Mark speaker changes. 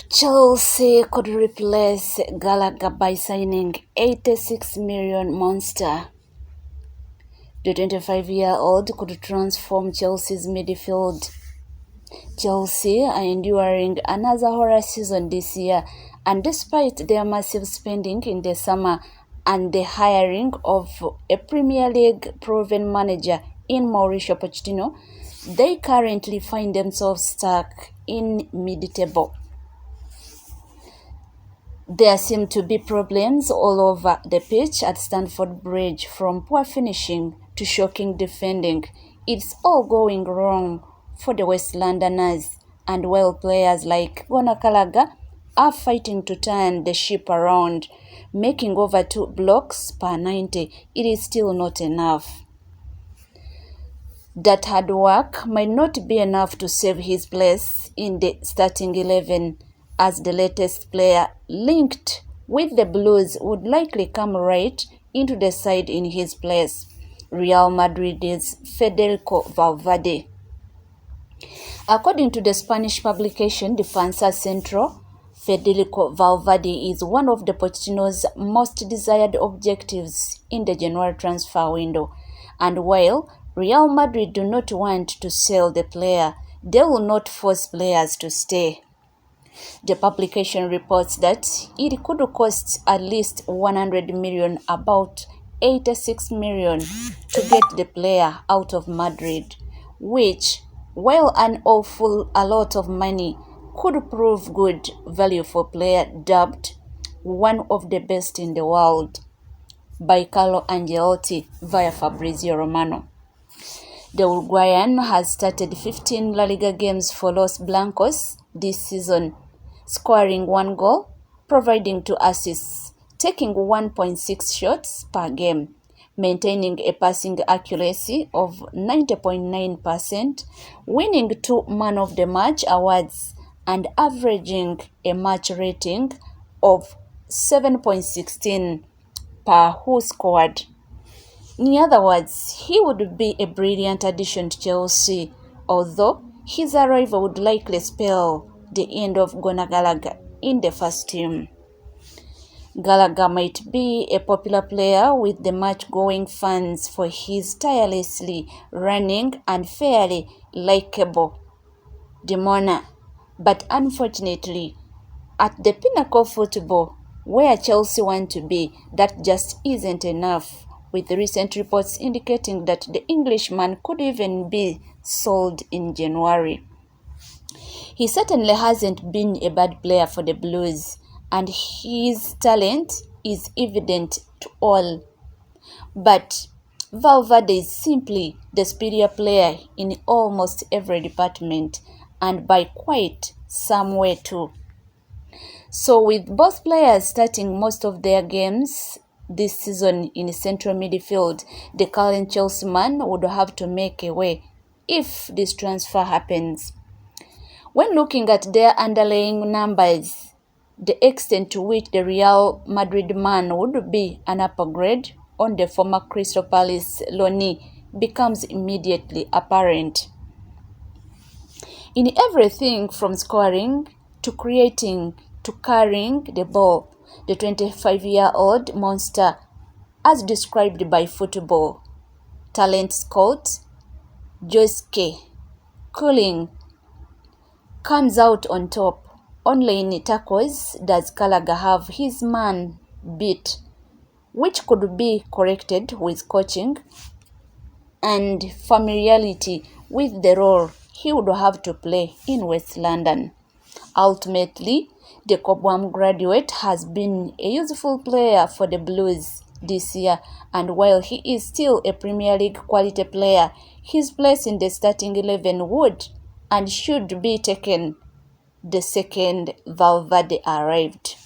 Speaker 1: Chelsea could replace Gallagher by signing 86 million monster. The 25-year-old could transform Chelsea's midfield. Chelsea are enduring another horror season this year, and despite their massive spending in the summer and the hiring of a Premier League proven manager in Mauricio Pochettino, they currently find themselves stuck in mid-table. There seem to be problems all over the pitch at Stamford Bridge, from poor finishing to shocking defending. It's all going wrong for the West Londoners, and while players like Gallagher are fighting to turn the ship around, making over 2 blocks per 90, it is still not enough. That hard work might not be enough to save his place in the starting 11, as the latest player linked with the Blues would likely come right into the side in his place, Real Madrid's Federico Valverde. According to the Spanish publication Defensa Centro, Federico Valverde is one of the Pochettino's most desired objectives in the January transfer window, and while Real Madrid do not want to sell the player, they will not force players to stay. The publication reports that it could cost at least 100 million, about 86 million, to get the player out of Madrid, which, while an awful a lot of money, could prove good value for a player dubbed one of the best in the world by Carlo Ancelotti via Fabrizio Romano. The Uruguayan has started 15 La Liga games for Los Blancos this season, scoring 1 goal, providing 2 assists, taking 1.6 shots per game, maintaining a passing accuracy of 90.9%, winning 2 Man of the Match awards, and averaging a match rating of 7.16 per who scored. In other words, he would be a brilliant addition to Chelsea, although his arrival would likely spell the end of Gallagher in the first team. Gallagher might be a popular player with the match-going fans for his tirelessly running and fairly likable demeanor, but unfortunately, at the pinnacle of football, where Chelsea want to be, that just isn't enough, with recent reports indicating that the Englishman could even be sold in January. He certainly hasn't been a bad player for the Blues, and his talent is evident to all. But Valverde is simply the superior player in almost every department, and by quite some way too. So with both players starting most of their games this season in central midfield, the current Chelsea man would have to make a way if this transfer happens. When looking at their underlying numbers, the extent to which the Real Madrid man would be an upgrade on the former Crystal Palace loanee becomes immediately apparent. In everything from scoring to creating to carrying the ball, the 25-year-old monster, as described by football talent scout Joske Cooling, comes out on top. Only in tackles does Gallagher have his man beat, which could be corrected with coaching and familiarity with the role he would have to play in West London. Ultimately, the Cobham graduate has been a useful player for the Blues this year, and while he is still a Premier League quality player, his place in the starting 11 would and should be taken the second Valverde arrived.